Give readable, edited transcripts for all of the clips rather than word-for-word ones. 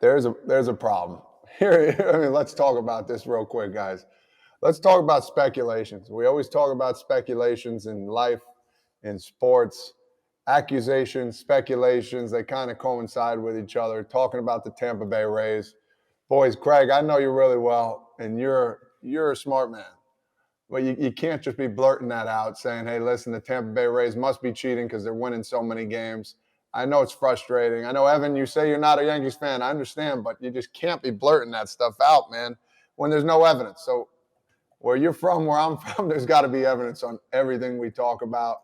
there's a problem. Here, I mean, let's talk about this real quick, guys. Let's talk about speculations. We always talk about speculations in life, in sports, accusations, speculations. They kind of coincide with each other. Talking about the Tampa Bay Rays. Boys, Craig, I know you really well, and you're a smart man. But you can't just be blurting that out, saying, hey, listen, the Tampa Bay Rays must be cheating because they're winning so many games. I know it's frustrating. I know, Evan, you say you're not a Yankees fan. I understand, but you just can't be blurting that stuff out, man, when there's no evidence. So where you're from, where I'm from, there's got to be evidence on everything we talk about.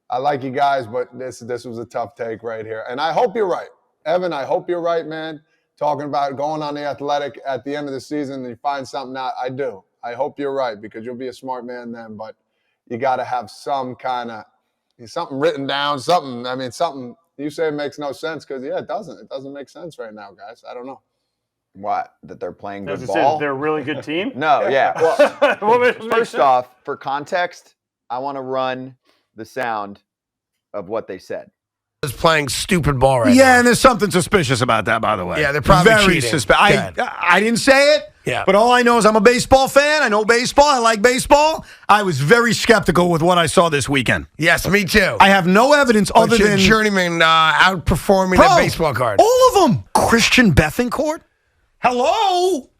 I like you guys, but this was a tough take right here. And I hope you're right. Evan, I hope you're right, man. Talking about going on the Athletic at the end of the season and you find something out. I do. I hope you're right because you'll be a smart man then, but you got to have some kind of something written down, something. I mean, something you say it makes no sense because, yeah, it doesn't. It doesn't make sense right now, guys. I don't know. What? That they're playing good ball? Ball? They're a really good team? No, yeah. Well, first off, for context, I want to run the sound of what they said. Is playing stupid ball right now. Yeah, and there's something suspicious about that, by the way. Yeah, they're probably very cheating. I didn't say it, but all I know is I'm a baseball fan. I know baseball. I like baseball. I was very skeptical with what I saw this weekend. Yes, me too. I have no evidence other than journeyman outperforming the baseball card. All of them. Christian Bethancourt. Hello.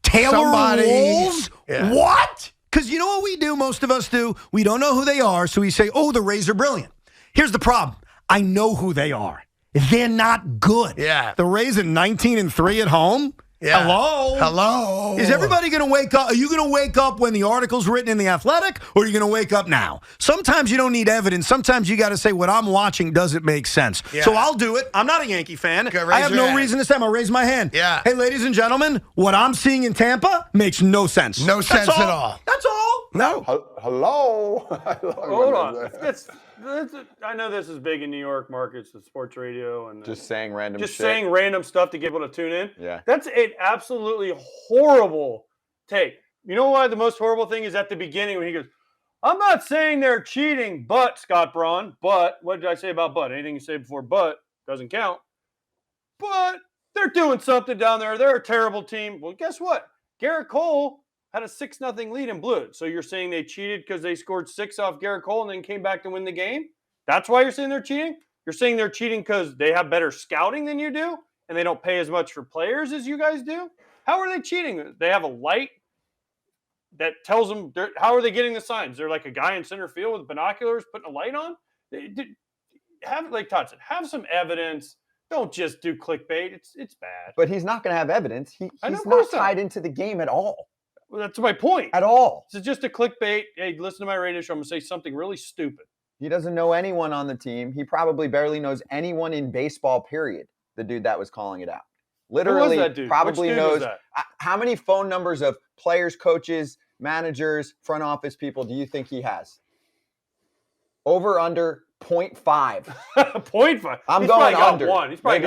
Taylor Walls. Yeah. What? Because you know what we do, most of us do? We don't know who they are, so we say, oh, the Rays are brilliant. Here's the problem. I know who they are. They're not good. Yeah. The Rays at 19-3 at home. Yeah. Hello. Is everybody going to wake up? Are you going to wake up when the article's written in The Athletic, or are you going to wake up now? Sometimes you don't need evidence. Sometimes you got to say what I'm watching doesn't make sense. Yeah. So I'll do it. I'm not a Yankee fan. Okay, I have no reason to say. I'm going to raise my hand. Yeah. Hey, ladies and gentlemen, what I'm seeing in Tampa makes no sense. No sense at all. That's all. No. Hello. Hold on. I know this is big in New York markets, the sports radio, and just saying random stuff to get people to tune in. Yeah, that's an absolutely horrible take. You know why the most horrible thing is at the beginning when he goes, "I'm not saying they're cheating, but Scott Braun, but what did I say about but? Anything you say before but doesn't count. But they're doing something down there. They're a terrible team. Well, guess what? Garrett Cole had a 6-0 lead and blew it. So you're saying they cheated because they scored 6 off Garrett Cole and then came back to win the game? That's why you're saying they're cheating? You're saying they're cheating because they have better scouting than you do and they don't pay as much for players as you guys do? How are they cheating? They have a light that tells them, how are they getting the signs? They're like a guy in center field with binoculars putting a light on? Like Todd said, have some evidence. Don't just do clickbait. It's bad. But he's not going to have evidence. He's not tied into the game at all. Well, that's my point. At all. This is just a clickbait. Hey, listen to my radio show. I'm going to say something really stupid. He doesn't know anyone on the team. He probably barely knows anyone in baseball, period. The dude that was calling it out. Literally, who was that dude? probably Which dude knows was that? How many phone numbers of players, coaches, managers, front office people do you think he has? Over, under, 0.5. 0.5. I'm going under. One. He's probably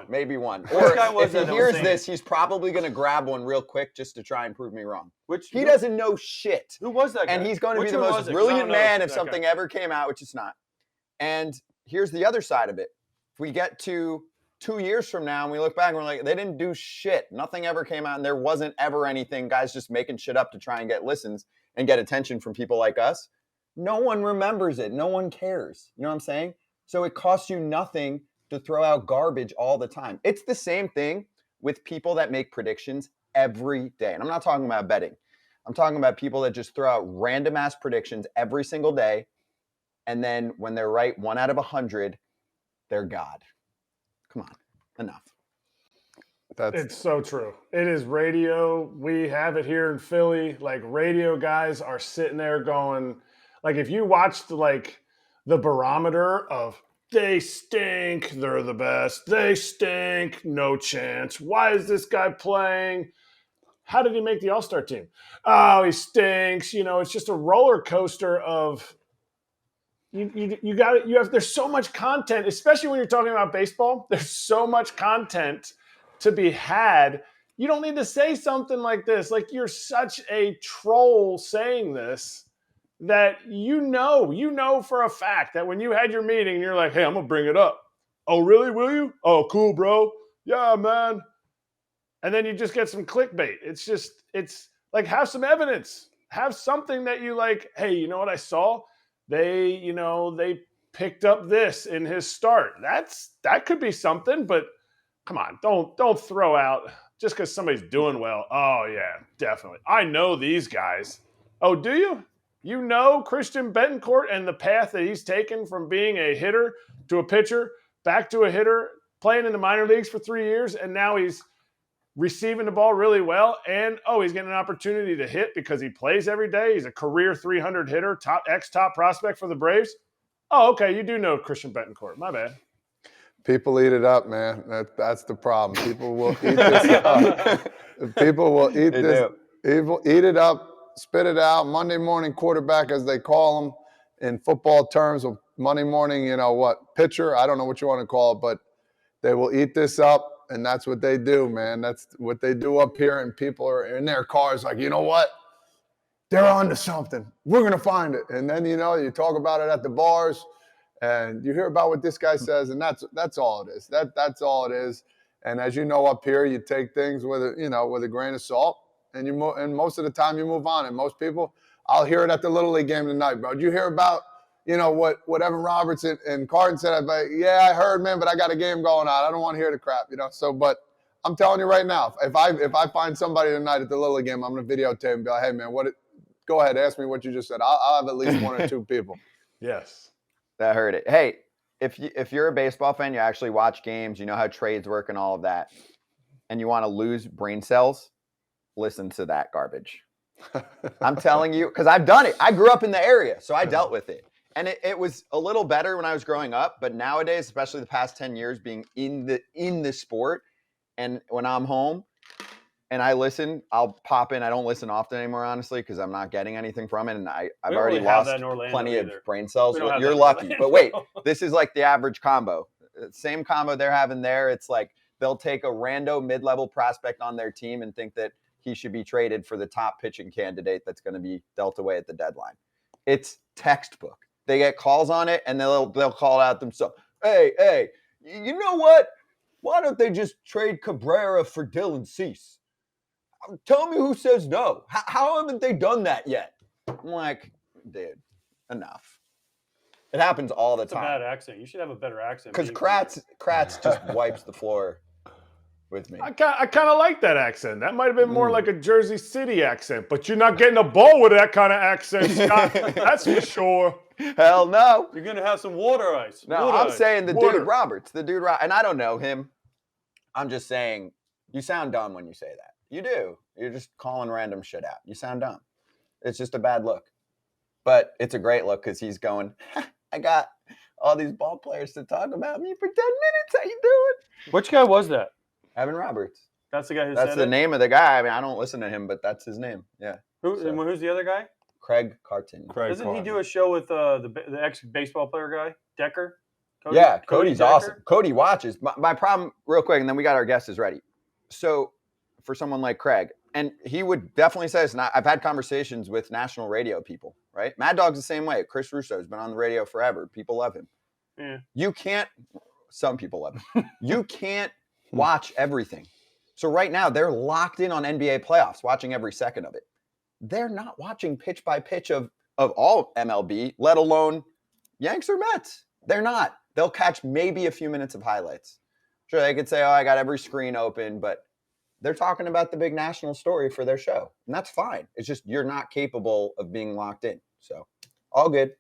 maybe one. Or if he hears this, he's probably going to grab one real quick just to try and prove me wrong. He doesn't know shit. Who was that guy? And he's going to be the most brilliant man if something ever came out, which it's not. And here's the other side of it. If we get to 2 years from now and we look back and we're like, they didn't do shit. Nothing ever came out and there wasn't ever anything. Guys just making shit up to try and get listens and get attention from people like us. No one remembers it. No one cares. You know what I'm saying? So it costs you nothing to throw out garbage all the time. It's the same thing with people that make predictions every day. And I'm not talking about betting. I'm talking about people that just throw out random ass predictions every single day. And then when they're right 1 out of 100, they're God. Come on. Enough. It's so true. It is radio. We have it here in Philly. Like, radio guys are sitting there going, like, if you watched the barometer of they stink, they're the best, they stink, no chance, why is this guy playing? How did he make the All-Star team? Oh, he stinks. You know, it's just a roller coaster of there's so much content, especially when you're talking about baseball. There's so much content to be had. You don't need to say something like this. Like, you're such a troll saying this that you know for a fact that when you had your meeting, you're like, hey, I'm going to bring it up. Oh, really? Will you? Oh, cool, bro. yeah, man. And then you just get some clickbait. It's like, have some evidence. Have something that you like, hey, you know what I saw? They picked up this in his start. That could be something, but come on, don't throw out just because somebody's doing well. Oh, yeah, definitely. I know these guys. Oh, do you? You know Christian Betancourt and the path that he's taken from being a hitter to a pitcher, back to a hitter, playing in the minor leagues for 3 years, and now he's receiving the ball really well. And, he's getting an opportunity to hit because he plays every day. He's a career 300 hitter, top prospect for the Braves. Oh, okay, you do know Christian Betancourt. My bad. People eat it up, man. That's the problem. People will eat this up. People will eat this. People eat it up, spit it out. Monday morning quarterback, as they call them in football terms, of Monday morning, pitcher. I don't know what you want to call it, but they will eat this up, and that's what they do, man. That's what they do up here, and people are in their cars like, you know what? They're onto something. We're going to find it. And then, you talk about it at the bars, and you hear about what this guy says, and that's all it is. That's all it is. And as you know, up here, you take things with a grain of salt, and and most of the time you move on. And most people, I'll hear it at the Little League game tonight, bro. Did you hear about what Evan Roberts and Carton said? I'm like, yeah, I heard, man, but I got a game going on. I don't want to hear the crap, So, but I'm telling you right now, if I find somebody tonight at the Little League game, I'm gonna videotape and be like, hey, man, go ahead, ask me what you just said. I'll have at least one or two people. Yes. That hurt it. Hey, if you're a baseball fan, you actually watch games, you know how trades work and all of that, and you want to lose brain cells, listen to that garbage. I'm telling you, because I've done it. I grew up in the area, so I dealt with it. And it was a little better when I was growing up, but nowadays, especially the past 10 years being in the sport, and when I'm home and I listen, I'll pop in. I don't listen often anymore, honestly, because I'm not getting anything from it. And I've already lost plenty of brain cells. You're lucky. But wait, this is like the average combo. Same combo they're having there. It's like they'll take a rando mid-level prospect on their team and think that he should be traded for the top pitching candidate that's going to be dealt away at the deadline. It's textbook. They get calls on it, and they'll call out themselves. Hey, you know what? Why don't they just trade Cabrera for Dylan Cease? Tell me who says no. How haven't they done that yet? I'm like, dude, enough. It happens all the time. It's a bad accent. You should have a better accent. Because Kratz just wipes the floor with me. I kind of like that accent. That might have been more like a Jersey City accent, but you're not getting a ball with that kind of accent, Scott. That's for sure. Hell no. You're going to have some water ice. No, I'm saying the dude Roberts. And I don't know him. I'm just saying, you sound dumb when you say that. You do. You're just calling random shit out. You sound dumb. It's just a bad look. But it's a great look because he's going, I got all these ball players to talk about me for 10 minutes. How you doing? Which guy was that? Evan Roberts. That's the guy who That's said the it? name of the guy. I mean, I don't listen to him, but that's his name. Yeah. Who's the other guy? Craig Carton. Doesn't he do a show with the ex-baseball player guy, Decker? Cody's awesome. Cody watches. My problem, real quick, and then we got our guests ready. So for someone like Craig, and he would definitely say this, and I've had conversations with national radio people, right? Mad Dog's the same way. Chris Russo's been on the radio forever. People love him. Yeah. Some people love him. You can't watch everything. So right now, they're locked in on NBA playoffs, watching every second of it. They're not watching pitch by pitch of all MLB, let alone Yanks or Mets. They're not. They'll catch maybe a few minutes of highlights. Sure, they could say, I got every screen open, but they're talking about the big national story for their show. And that's fine. It's just you're not capable of being locked in. So all good.